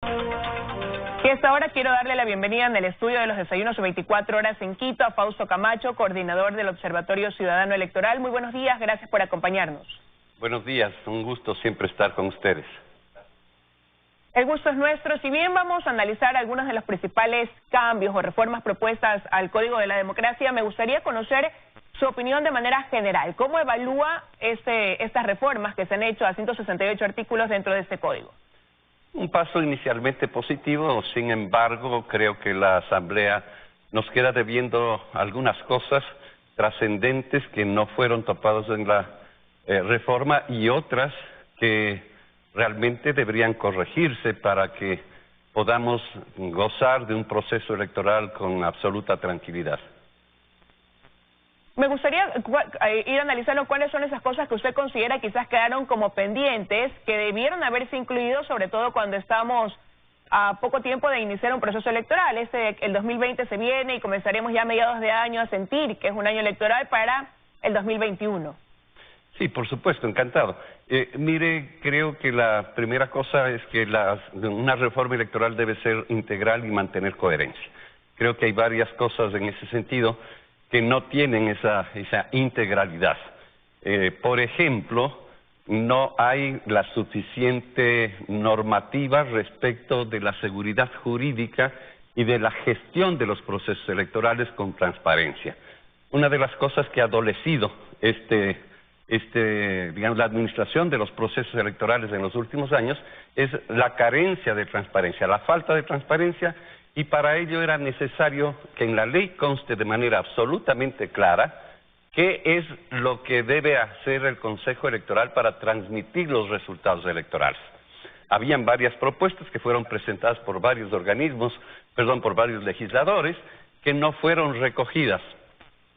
Y a esta hora quiero darle la bienvenida en el estudio de los desayunos 24 horas en Quito a Fausto Camacho, coordinador del Observatorio Ciudadano Electoral. Muy buenos días, gracias por acompañarnos. Buenos días, un gusto siempre estar con ustedes. El gusto es nuestro. Si bien vamos a analizar algunos de los principales cambios o reformas propuestas al Código de la Democracia, me gustaría conocer su opinión de manera general. ¿Cómo evalúa estas reformas que se han hecho a 168 artículos dentro de este código? Un paso inicialmente positivo, sin embargo, creo que la Asamblea nos queda debiendo algunas cosas trascendentes que no fueron topadas en la reforma y otras que realmente deberían corregirse para que podamos gozar de un proceso electoral con absoluta tranquilidad. Me gustaría ir analizando cuáles son esas cosas que usted considera quizás quedaron como pendientes, que debieron haberse incluido, sobre todo cuando estamos a poco tiempo de iniciar un proceso electoral. El 2020 se viene y comenzaremos ya a mediados de año a sentir que es un año electoral para el 2021. Sí, por supuesto, encantado. Mire, creo que la primera cosa es que una reforma electoral debe ser integral y mantener coherencia. Creo que hay varias cosas en ese sentido que no tienen esa integralidad. Por ejemplo, no hay la suficiente normativa respecto de la seguridad jurídica y de la gestión de los procesos electorales con transparencia. Una de las cosas que ha adolecido digamos, la administración de los procesos electorales en los últimos años es la carencia de transparencia, la falta de transparencia, y para ello era necesario que en la ley conste de manera absolutamente clara qué es lo que debe hacer el Consejo Electoral para transmitir los resultados electorales. Habían varias propuestas que fueron presentadas por varios por varios legisladores, que no fueron recogidas,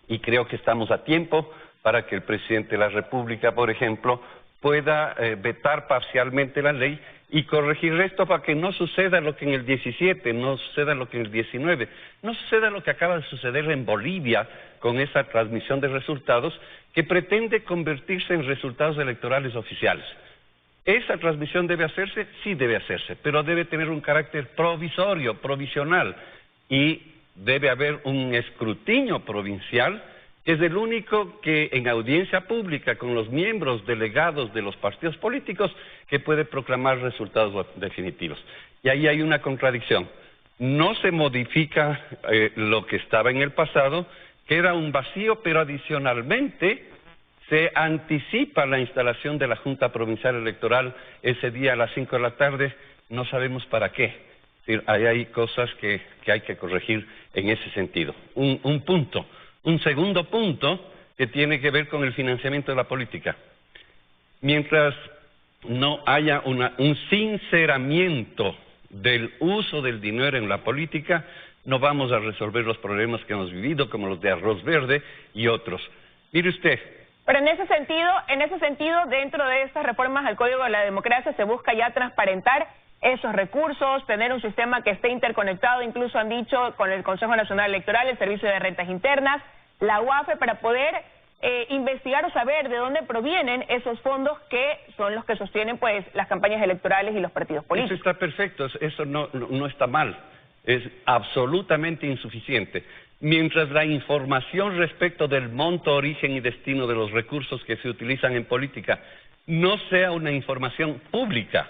y creo que estamos a tiempo para que el presidente de la República, por ejemplo, pueda vetar parcialmente la ley y corregir esto para que no suceda lo que en el 17, no suceda lo que en el 19, no suceda lo que acaba de suceder en Bolivia con esa transmisión de resultados que pretende convertirse en resultados electorales oficiales. ¿Esa transmisión debe hacerse? Sí debe hacerse, pero debe tener un carácter provisorio, provisional, y debe haber un escrutinio provincial, que es el único que en audiencia pública con los miembros delegados de los partidos políticos que puede proclamar resultados definitivos. Y ahí hay una contradicción. No se modifica lo que estaba en el pasado, que era un vacío, pero adicionalmente se anticipa la instalación de la Junta Provincial Electoral ese día a las 5 de la tarde, no sabemos para qué. Es decir, ahí hay cosas que hay que corregir en ese sentido. Un punto. Un segundo punto que tiene que ver con el financiamiento de la política. Mientras no haya un sinceramiento del uso del dinero en la política, no vamos a resolver los problemas que hemos vivido, como los de Arroz Verde y otros. Mire usted. Pero en ese sentido, dentro de estas reformas al Código de la Democracia se busca ya transparentar esos recursos, tener un sistema que esté interconectado, incluso han dicho, con el Consejo Nacional Electoral, el Servicio de Rentas Internas, la UAFE, para poder investigar o saber de dónde provienen esos fondos que son los que sostienen pues las campañas electorales y los partidos políticos. Eso está perfecto, eso no está mal, es absolutamente insuficiente. Mientras la información respecto del monto, origen y destino de los recursos que se utilizan en política no sea una información pública,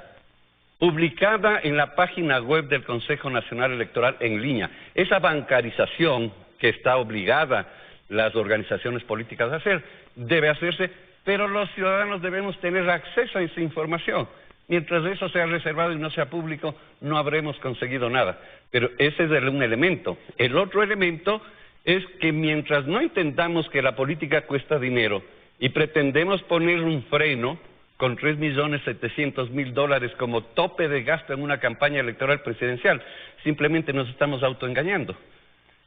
publicada en la página web del Consejo Nacional Electoral en línea. Esa bancarización que está obligada las organizaciones políticas a hacer, debe hacerse, pero los ciudadanos debemos tener acceso a esa información. Mientras eso sea reservado y no sea público, no habremos conseguido nada. Pero ese es un elemento. El otro elemento es que mientras no entendamos que la política cuesta dinero y pretendemos poner un freno con $3.700.000 como tope de gasto en una campaña electoral presidencial, simplemente nos estamos autoengañando.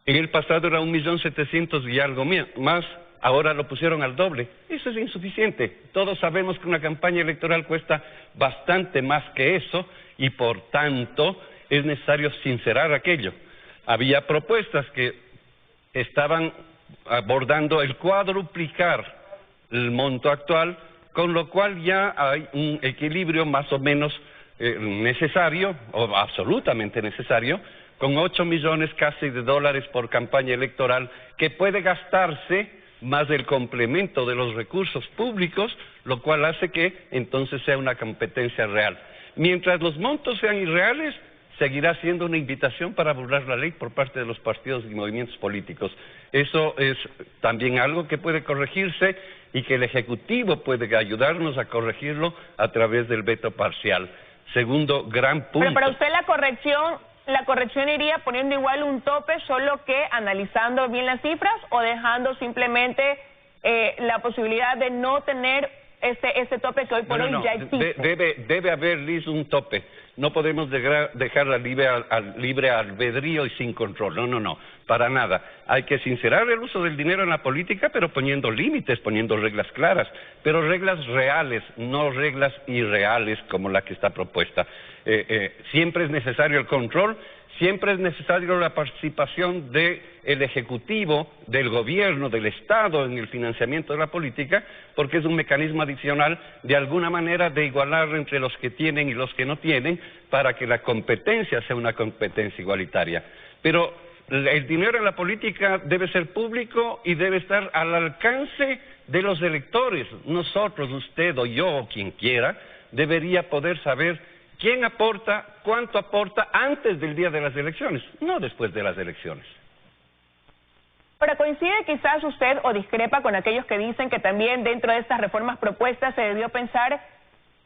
En el pasado era 1.700.000 y algo más, ahora lo pusieron al doble. Eso es insuficiente. Todos sabemos que una campaña electoral cuesta bastante más que eso y por tanto es necesario sincerar aquello. Había propuestas que estaban abordando el cuadruplicar el monto actual, con lo cual ya hay un equilibrio más o menos necesario, o absolutamente necesario, con 8 millones casi de dólares por campaña electoral, que puede gastarse más el complemento de los recursos públicos, lo cual hace que entonces sea una competencia real. Mientras los montos sean irreales, seguirá siendo una invitación para burlar la ley por parte de los partidos y movimientos políticos. Eso es también algo que puede corregirse y que el Ejecutivo puede ayudarnos a corregirlo a través del veto parcial. Segundo gran punto. Pero para usted la corrección iría poniendo igual un tope, solo que analizando bien las cifras, o dejando simplemente la posibilidad de no tener ese tope que hoy por hoy ya existe. Debe haber, Liz, un tope. No podemos dejarla al libre albedrío y sin control. No, para nada. Hay que sincerar el uso del dinero en la política, pero poniendo límites, poniendo reglas claras, pero reglas reales, no reglas irreales como la que está propuesta. Siempre es necesario el control, siempre es necesario la participación del Ejecutivo, del Gobierno, del Estado en el financiamiento de la política, porque es un mecanismo adicional de alguna manera de igualar entre los que tienen y los que no tienen, para que la competencia sea una competencia igualitaria. Pero el dinero en la política debe ser público y debe estar al alcance de los electores. Nosotros, usted o yo o quien quiera, debería poder saber quién aporta, cuánto aporta antes del día de las elecciones, no después de las elecciones. Ahora, ¿coincide quizás usted o discrepa con aquellos que dicen que también dentro de estas reformas propuestas se debió pensar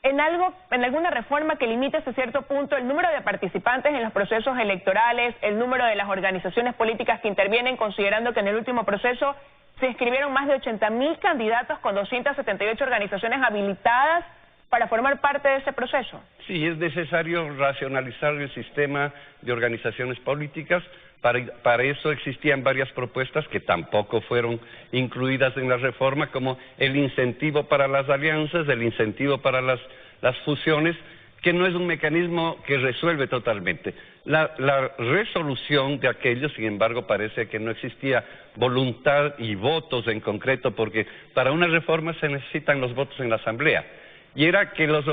en alguna reforma que limite hasta cierto punto el número de participantes en los procesos electorales, el número de las organizaciones políticas que intervienen, considerando que en el último proceso se inscribieron más de 80.000 candidatos con 278 organizaciones habilitadas para formar parte de ese proceso? Sí, es necesario racionalizar el sistema de organizaciones políticas. Para eso existían varias propuestas que tampoco fueron incluidas en la reforma, como el incentivo para las alianzas, el incentivo para las fusiones, que no es un mecanismo que resuelve totalmente. La resolución de aquello, sin embargo, parece que no existía voluntad y votos en concreto, porque para una reforma se necesitan los votos en la Asamblea. Y era que los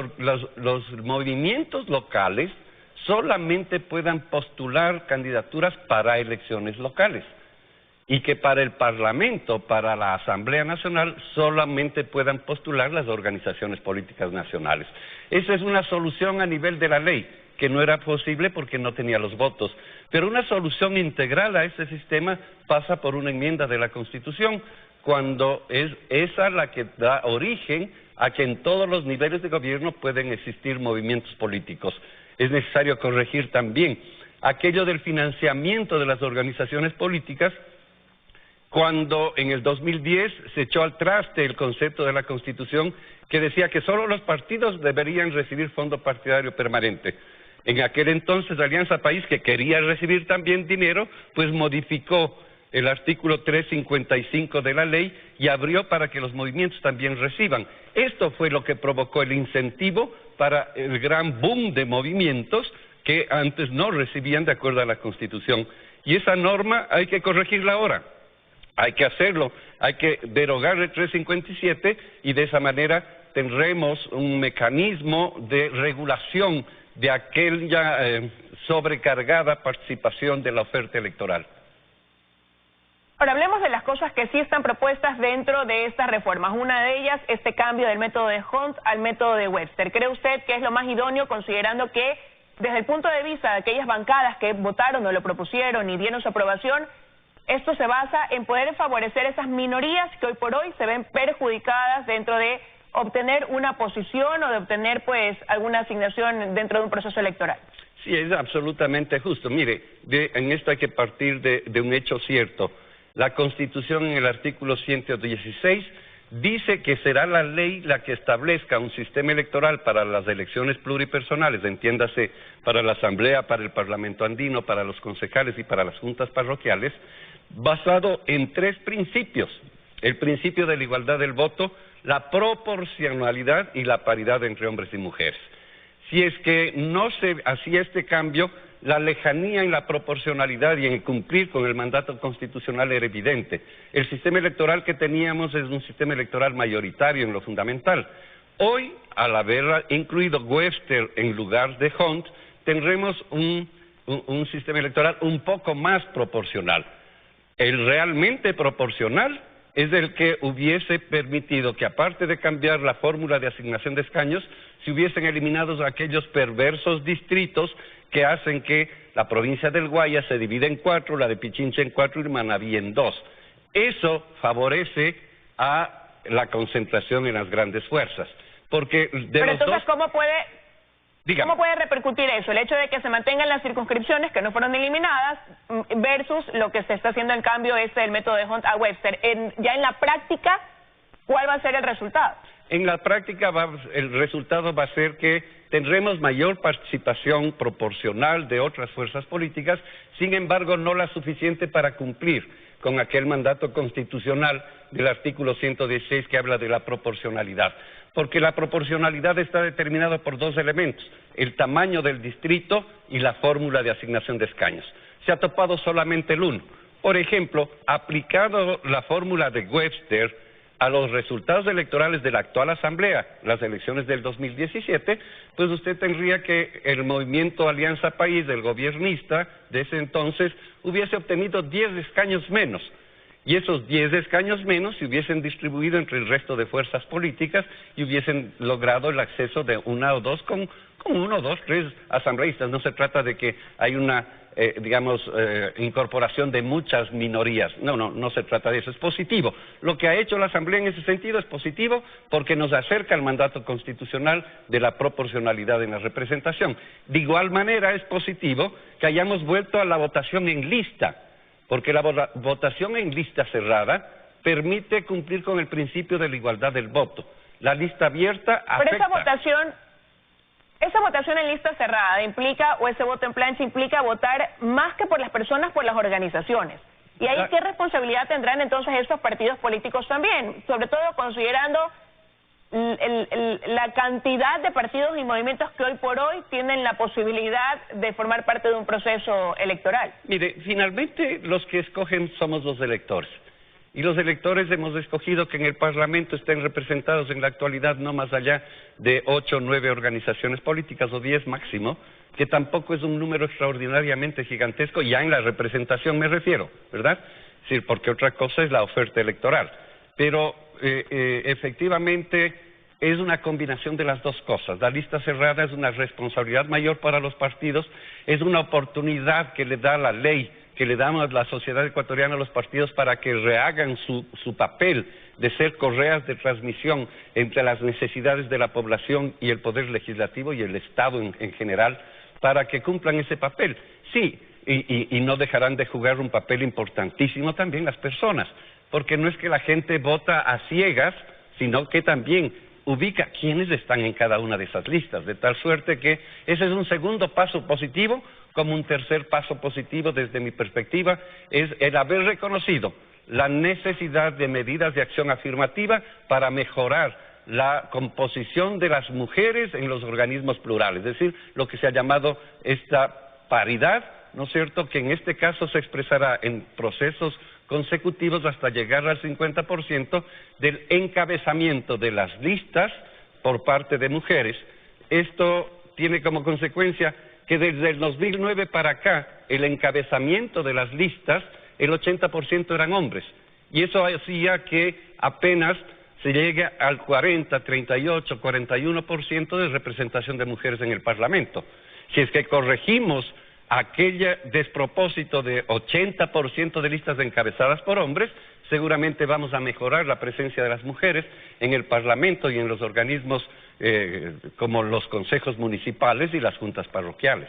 movimientos locales solamente puedan postular candidaturas para elecciones locales y que para el Parlamento, para la Asamblea Nacional, solamente puedan postular las organizaciones políticas nacionales. Esa es una solución a nivel de la ley, que no era posible porque no tenía los votos. Pero una solución integral a ese sistema pasa por una enmienda de la Constitución, cuando es esa la que da origen a que en todos los niveles de gobierno pueden existir movimientos políticos. Es necesario corregir también aquello del financiamiento de las organizaciones políticas, cuando en el 2010 se echó al traste el concepto de la Constitución que decía que solo los partidos deberían recibir fondo partidario permanente. En aquel entonces Alianza País, que quería recibir también dinero, pues modificó el artículo 355 de la ley y abrió para que los movimientos también reciban. Esto fue lo que provocó el incentivo para el gran boom de movimientos que antes no recibían de acuerdo a la Constitución. Y esa norma hay que corregirla ahora. Hay que hacerlo, hay que derogar el 357 y de esa manera tendremos un mecanismo de regulación de aquella sobrecargada participación de la oferta electoral. Ahora hablemos de las cosas que sí están propuestas dentro de estas reformas. Una de ellas, este cambio del método de Hunt al método de Webster. ¿Cree usted que es lo más idóneo, considerando que desde el punto de vista de aquellas bancadas que votaron o lo propusieron y dieron su aprobación, esto se basa en poder favorecer esas minorías que hoy por hoy se ven perjudicadas dentro de obtener una posición o de obtener pues alguna asignación dentro de un proceso electoral? Sí, es absolutamente justo. Mire, en esto hay que partir de un hecho cierto. La Constitución en el artículo 116 dice que será la ley la que establezca un sistema electoral para las elecciones pluripersonales, entiéndase, para la Asamblea, para el Parlamento Andino, para los concejales y para las juntas parroquiales, basado en 3 principios: el principio de la igualdad del voto, la proporcionalidad y la paridad entre hombres y mujeres. Si es que no se hacía este cambio, la lejanía en la proporcionalidad y en cumplir con el mandato constitucional era evidente. El sistema electoral que teníamos es un sistema electoral mayoritario en lo fundamental. Hoy, al haber incluido Webster en lugar de Hunt, tendremos un sistema electoral un poco más proporcional. El realmente proporcional es el que hubiese permitido que, aparte de cambiar la fórmula de asignación de escaños, se hubiesen eliminado aquellos perversos distritos que hacen que la provincia del Guayas se divida en 4, la de Pichincha en 4 y Manabí en 2. Eso favorece a la concentración en las grandes fuerzas. Porque pero entonces, ¿cómo puede repercutir eso? El hecho de que se mantengan las circunscripciones que no fueron eliminadas versus lo que se está haciendo en cambio el método de Hunt a Webster. Ya en la práctica, ¿cuál va a ser el resultado? En la práctica el resultado va a ser que tendremos mayor participación proporcional de otras fuerzas políticas, sin embargo no la suficiente para cumplir con aquel mandato constitucional del artículo 116 que habla de la proporcionalidad. Porque la proporcionalidad está determinada por dos elementos, el tamaño del distrito y la fórmula de asignación de escaños. Se ha topado solamente el uno. Por ejemplo, aplicado la fórmula de Webster a los resultados electorales de la actual Asamblea, las elecciones del 2017, pues usted tendría que el movimiento Alianza País del gobiernista de ese entonces hubiese obtenido 10 escaños menos. Y esos 10 escaños menos se hubiesen distribuido entre el resto de fuerzas políticas y hubiesen logrado el acceso de una o dos con 1, 2, 3 asambleístas. No se trata de que hay una, incorporación de muchas minorías. No se trata de eso. Es positivo. Lo que ha hecho la Asamblea en ese sentido es positivo porque nos acerca al mandato constitucional de la proporcionalidad en la representación. De igual manera es positivo que hayamos vuelto a la votación en lista, porque la votación en lista cerrada permite cumplir con el principio de la igualdad del voto. La lista abierta afecta. Pero esa votación en lista cerrada implica, o ese voto en plancha implica votar más que por las personas, por las organizaciones. Y ahí, ¿qué responsabilidad tendrán entonces estos partidos políticos también? Sobre todo considerando la cantidad de partidos y movimientos que hoy por hoy tienen la posibilidad de formar parte de un proceso electoral. Mire, finalmente los que escogen somos los electores. Y los electores hemos escogido que en el Parlamento estén representados en la actualidad no más allá de 8 o 9 organizaciones políticas o 10 máximo, que tampoco es un número extraordinariamente gigantesco, ya en la representación me refiero, ¿verdad? Es decir, porque otra cosa es la oferta electoral. Pero efectivamente es una combinación de las dos cosas. La lista cerrada es una responsabilidad mayor para los partidos, es una oportunidad que le da la ley, que le damos a la sociedad ecuatoriana a los partidos para que rehagan su papel de ser correas de transmisión entre las necesidades de la población y el Poder Legislativo y el Estado en general, para que cumplan ese papel. Sí, y no dejarán de jugar un papel importantísimo también las personas, porque no es que la gente vota a ciegas, sino que también ubica quiénes están en cada una de esas listas, de tal suerte que ese es un segundo paso positivo. Como un tercer paso positivo desde mi perspectiva es el haber reconocido la necesidad de medidas de acción afirmativa para mejorar la composición de las mujeres en los organismos plurales, es decir, lo que se ha llamado esta paridad, ¿no es cierto?, que en este caso se expresará en procesos consecutivos hasta llegar al 50% del encabezamiento de las listas por parte de mujeres. Esto tiene como consecuencia que desde el 2009 para acá, el encabezamiento de las listas, el 80% eran hombres. Y eso hacía que apenas se llegue al 40, 38, 41% de representación de mujeres en el Parlamento. Si es que corregimos aquel despropósito de 80% de listas encabezadas por hombres, seguramente vamos a mejorar la presencia de las mujeres en el Parlamento y en los organismos como los consejos municipales y las juntas parroquiales.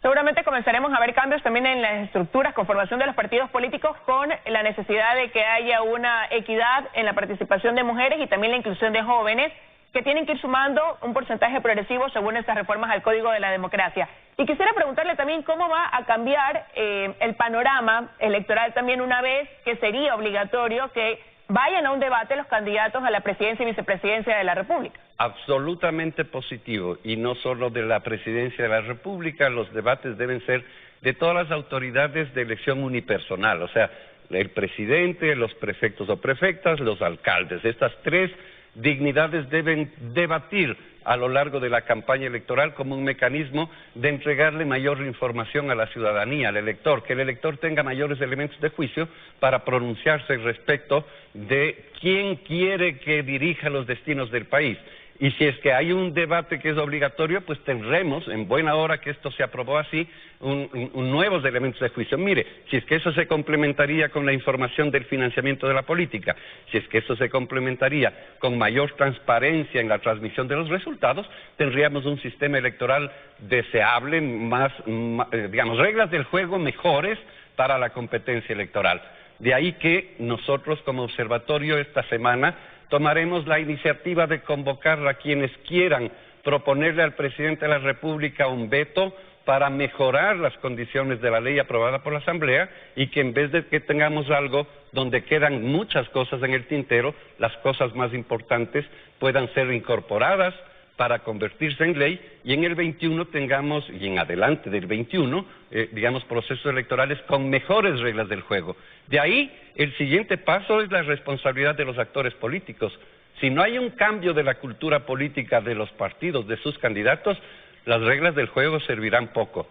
Seguramente comenzaremos a ver cambios también en las estructuras, conformación de los partidos políticos, con la necesidad de que haya una equidad en la participación de mujeres y también la inclusión de jóvenes, que tienen que ir sumando un porcentaje progresivo según estas reformas al Código de la Democracia. Y quisiera preguntarle también cómo va a cambiar el panorama electoral también, una vez que sería obligatorio que vayan a un debate los candidatos a la presidencia y vicepresidencia de la República. Absolutamente positivo, y no solo de la presidencia de la República, los debates deben ser de todas las autoridades de elección unipersonal, o sea, el presidente, los prefectos o prefectas, los alcaldes. Estas tres dignidades deben debatir a lo largo de la campaña electoral como un mecanismo de entregarle mayor información a la ciudadanía, al elector, que el elector tenga mayores elementos de juicio para pronunciarse respecto de quién quiere que dirija los destinos del país. Y si es que hay un debate que es obligatorio, pues tendremos, en buena hora que esto se aprobó así, nuevos elementos de juicio. Mire, si es que eso se complementaría con la información del financiamiento de la política, si es que eso se complementaría con mayor transparencia en la transmisión de los resultados, tendríamos un sistema electoral deseable, digamos, reglas del juego mejores para la competencia electoral. De ahí que nosotros como observatorio esta semana tomaremos la iniciativa de convocar a quienes quieran proponerle al presidente de la República un veto para mejorar las condiciones de la ley aprobada por la Asamblea y que en vez de que tengamos algo donde quedan muchas cosas en el tintero, las cosas más importantes puedan ser incorporadas para convertirse en ley y en el 21 tengamos, y en adelante del 21, digamos, procesos electorales con mejores reglas del juego. De ahí, el siguiente paso es la responsabilidad de los actores políticos. Si no hay un cambio de la cultura política de los partidos, de sus candidatos, las reglas del juego servirán poco.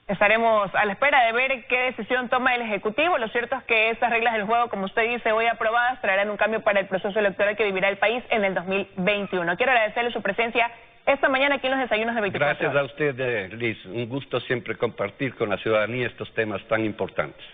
Estaremos a la espera de ver qué decisión toma el Ejecutivo. Lo cierto es que esas reglas del juego, como usted dice, hoy aprobadas, traerán un cambio para el proceso electoral que vivirá el país en el 2021. Quiero agradecerle su presencia esta mañana aquí en los desayunos de 24 Gracias a usted, Liz. Un gusto siempre compartir con la ciudadanía estos temas tan importantes.